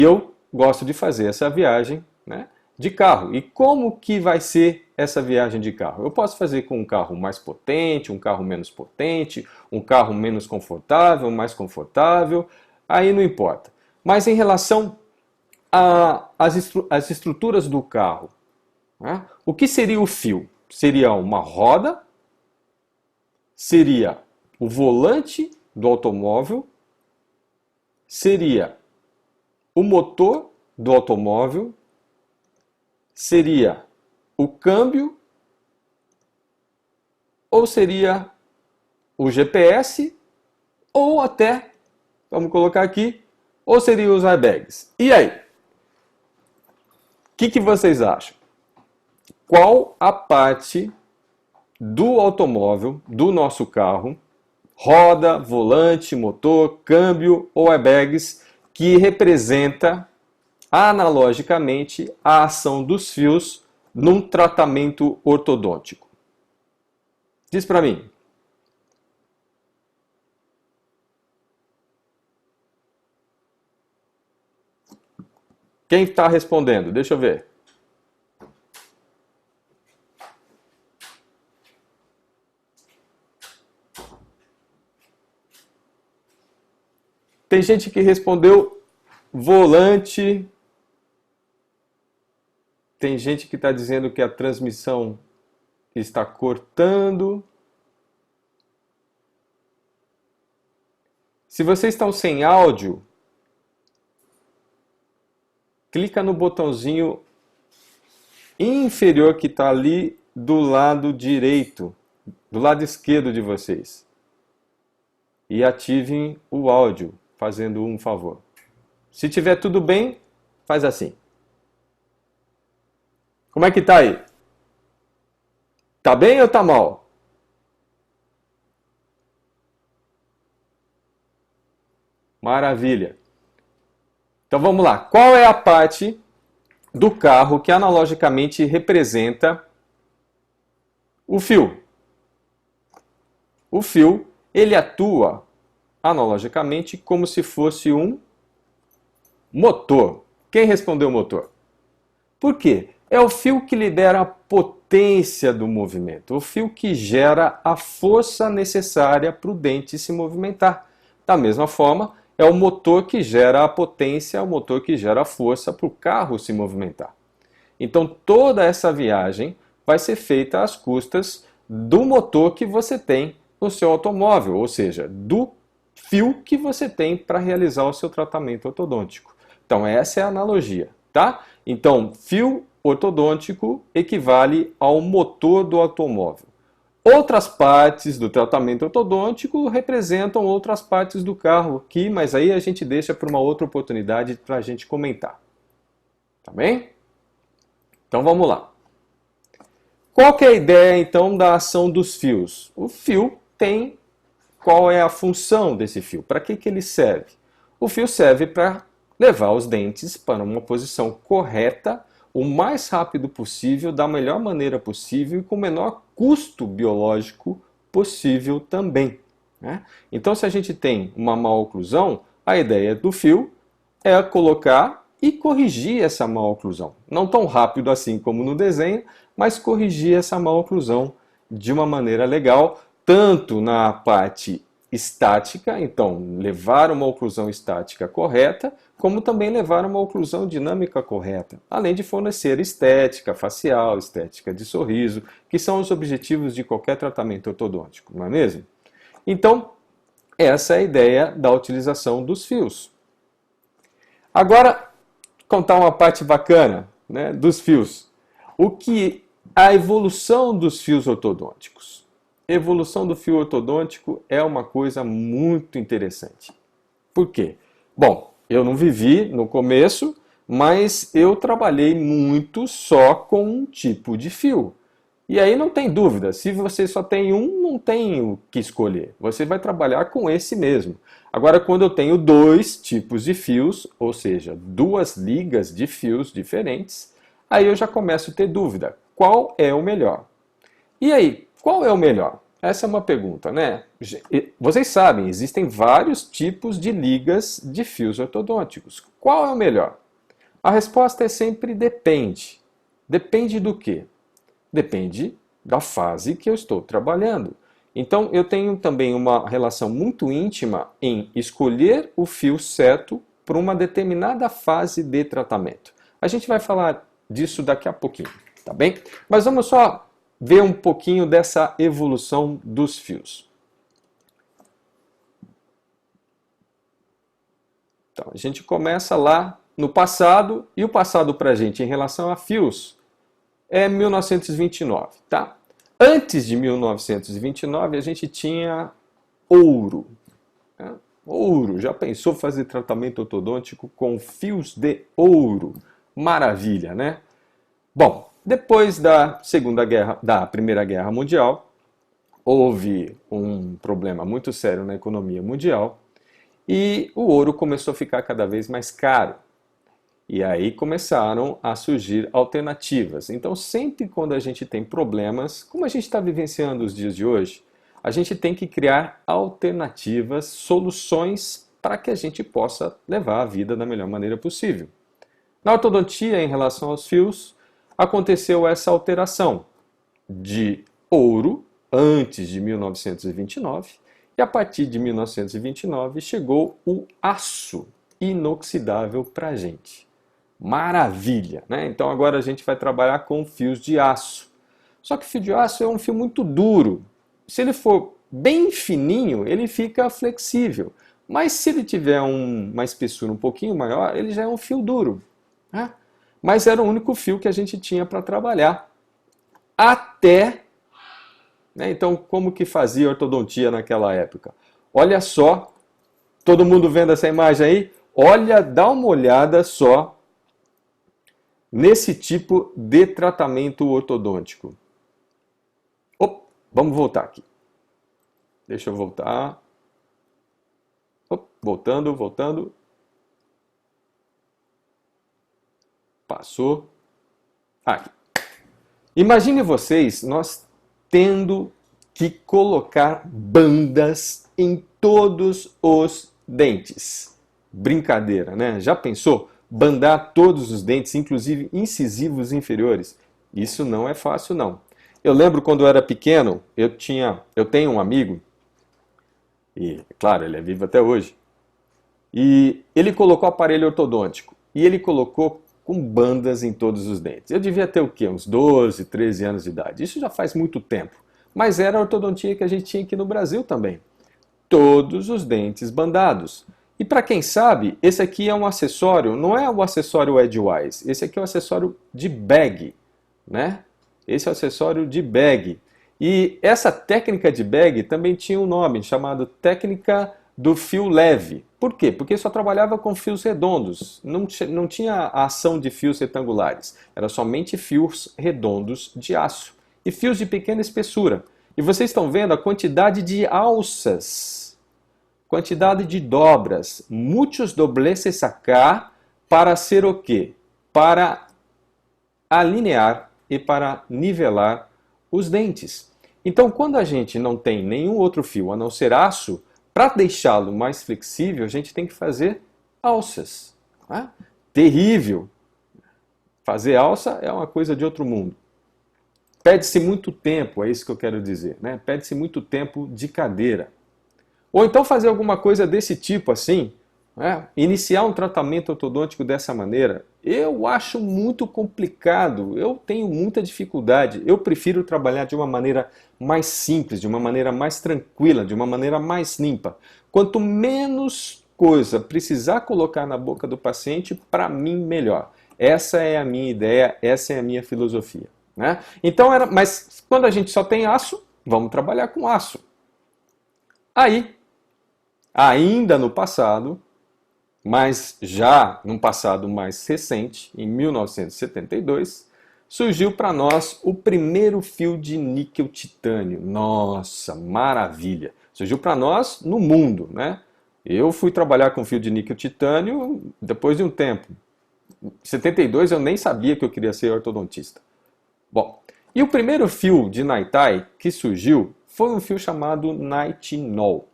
Eu gosto de fazer essa viagem, né, de carro. E como que vai ser essa viagem de carro? Eu posso fazer com um carro mais potente, um carro menos potente, um carro menos confortável, mais confortável, aí não importa. Mas em relação às estruturas do carro, né, o que seria o fio? Seria uma roda? Seria o volante do automóvel? Seria o motor do automóvel? Seria o câmbio? Ou seria o GPS? Ou até, vamos colocar aqui, ou seria os airbags? E aí? O que vocês acham? Qual a parte do automóvel, do nosso carro, roda, volante, motor, câmbio ou airbags, que representa analogicamente a ação dos fios num tratamento ortodôntico? Diz para mim. Quem está respondendo? Deixa eu ver. Tem gente que respondeu volante. Tem gente que está dizendo que a transmissão está cortando. Se vocês estão sem áudio, clica no botãozinho inferior que está ali do lado direito, do lado esquerdo de vocês. E ativem o áudio, fazendo um favor. Se tiver tudo bem, faz assim. Como é que tá aí? Tá bem ou tá mal? Maravilha. Então vamos lá. Qual é a parte do carro que analogicamente representa o fio? O fio, ele atua analogicamente como se fosse um motor. Quem respondeu motor? Por quê? É o fio que libera a potência do movimento, o fio que gera a força necessária para o dente se movimentar. Da mesma forma, é o motor que gera a potência, é o motor que gera a força para o carro se movimentar. Então toda essa viagem vai ser feita às custas do motor que você tem no seu automóvel, ou seja, do fio que você tem para realizar o seu tratamento ortodôntico. Então essa é a analogia, tá? Então fio ortodôntico equivale ao motor do automóvel. Outras partes do tratamento ortodôntico representam outras partes do carro aqui, mas aí a gente deixa para uma outra oportunidade para a gente comentar. Tá bem? Então vamos lá. Qual que é a ideia então da ação dos fios? O fio tem qual é a função desse fio? Para que ele serve? O fio serve para levar os dentes para uma posição correta o mais rápido possível, da melhor maneira possível e com o menor custo biológico possível também, né? Então, se a gente tem uma maloclusão, a ideia do fio é colocar e corrigir essa maloclusão. Não tão rápido assim como no desenho, mas corrigir essa maloclusão de uma maneira legal, tanto na parte estática, então levar uma oclusão estática correta, como também levar uma oclusão dinâmica correta, além de fornecer estética facial, estética de sorriso, que são os objetivos de qualquer tratamento ortodôntico, não é mesmo? Então, essa é a ideia da utilização dos fios. Agora, contar uma parte bacana, né, dos fios. A evolução dos fios ortodônticos. Evolução do fio ortodôntico é uma coisa muito interessante. Por quê? Bom, eu não vivi no começo, mas eu trabalhei muito só com um tipo de fio. E aí não tem dúvida, se você só tem um, não tem o que escolher. Você vai trabalhar com esse mesmo. Agora, quando eu tenho dois tipos de fios, ou seja, duas ligas de fios diferentes, aí eu já começo a ter dúvida. Qual é o melhor? E aí, qual é o melhor? Essa é uma pergunta, né? Vocês sabem, existem vários tipos de ligas de fios ortodônticos. Qual é o melhor? A resposta é sempre depende. Depende do quê? Depende da fase que eu estou trabalhando. Então, eu tenho também uma relação muito íntima em escolher o fio certo para uma determinada fase de tratamento. A gente vai falar disso daqui a pouquinho, tá bem? Mas vamos só ver um pouquinho dessa evolução dos fios. Então, a gente começa lá no passado, e o passado para a gente em relação a fios é 1929, tá? Antes de 1929, a gente tinha ouro. Né? Ouro, já pensou fazer tratamento ortodôntico com fios de ouro? Maravilha, né? Bom, depois da Primeira Guerra Mundial, houve um problema muito sério na economia mundial e o ouro começou a ficar cada vez mais caro. E aí começaram a surgir alternativas. Então, sempre quando a gente tem problemas, como a gente está vivenciando os dias de hoje, a gente tem que criar alternativas, soluções para que a gente possa levar a vida da melhor maneira possível. Na ortodontia, em relação aos fios, aconteceu essa alteração de ouro antes de 1929 e a partir de 1929 chegou o aço inoxidável para a gente. Maravilha, né? Então agora a gente vai trabalhar com fios de aço. Só que o fio de aço é um fio muito duro. Se ele for bem fininho, ele fica flexível. Mas se ele tiver uma espessura um pouquinho maior, ele já é um fio duro. Né? Mas era o único fio que a gente tinha para trabalhar. Até... Né? Então, como que fazia ortodontia naquela época? Olha só, todo mundo vendo essa imagem aí? Olha, dá uma olhada só nesse tipo de tratamento ortodôntico. Vamos voltar aqui. Deixa eu voltar. Voltando. Passou. Aqui. Imagine vocês, nós tendo que colocar bandas em todos os dentes. Brincadeira, né? Já pensou? Bandar todos os dentes, inclusive incisivos inferiores. Isso não é fácil, não. Eu lembro quando eu era pequeno, eu tenho um amigo, e claro, ele é vivo até hoje, e ele colocou aparelho ortodôntico, e ele colocou com bandas em todos os dentes. Eu devia ter o quê? Uns 12, 13 anos de idade. Isso já faz muito tempo. Mas era a ortodontia que a gente tinha aqui no Brasil também. Todos os dentes bandados. E para quem sabe, esse aqui é um acessório, não é o acessório Edgewise, esse aqui é o acessório de bag, né? Esse é o acessório de bag. E essa técnica de bag também tinha um nome chamado técnica do fio leve. Por quê? Porque só trabalhava com fios redondos, não tinha a ação de fios retangulares, era somente fios redondos de aço e fios de pequena espessura. E vocês estão vendo a quantidade de alças, quantidade de dobras, muitos dobleces acá, para ser o quê? Para alinhar e para nivelar os dentes. Então, quando a gente não tem nenhum outro fio a não ser aço, para deixá-lo mais flexível, a gente tem que fazer alças. Né? Terrível! Fazer alça é uma coisa de outro mundo. Perde-se muito tempo, é isso que eu quero dizer. Né? Perde-se muito tempo de cadeira. Ou então fazer alguma coisa desse tipo assim, né? Iniciar um tratamento ortodôntico dessa maneira, eu acho muito complicado, eu tenho muita dificuldade. Eu prefiro trabalhar de uma maneira mais simples, de uma maneira mais tranquila, de uma maneira mais limpa. Quanto menos coisa precisar colocar na boca do paciente, para mim melhor. Essa é a minha ideia, essa é a minha filosofia. Né? Então, mas quando a gente só tem aço, vamos trabalhar com aço. Aí, ainda no passado, mas já num passado mais recente, em 1972, surgiu para nós o primeiro fio de níquel titânio. Nossa, maravilha! Surgiu para nós no mundo, né? Eu fui trabalhar com fio de níquel titânio depois de um tempo. Em 72 eu nem sabia que eu queria ser ortodontista. Bom, e o primeiro fio de Naitai que surgiu foi um fio chamado nitinol.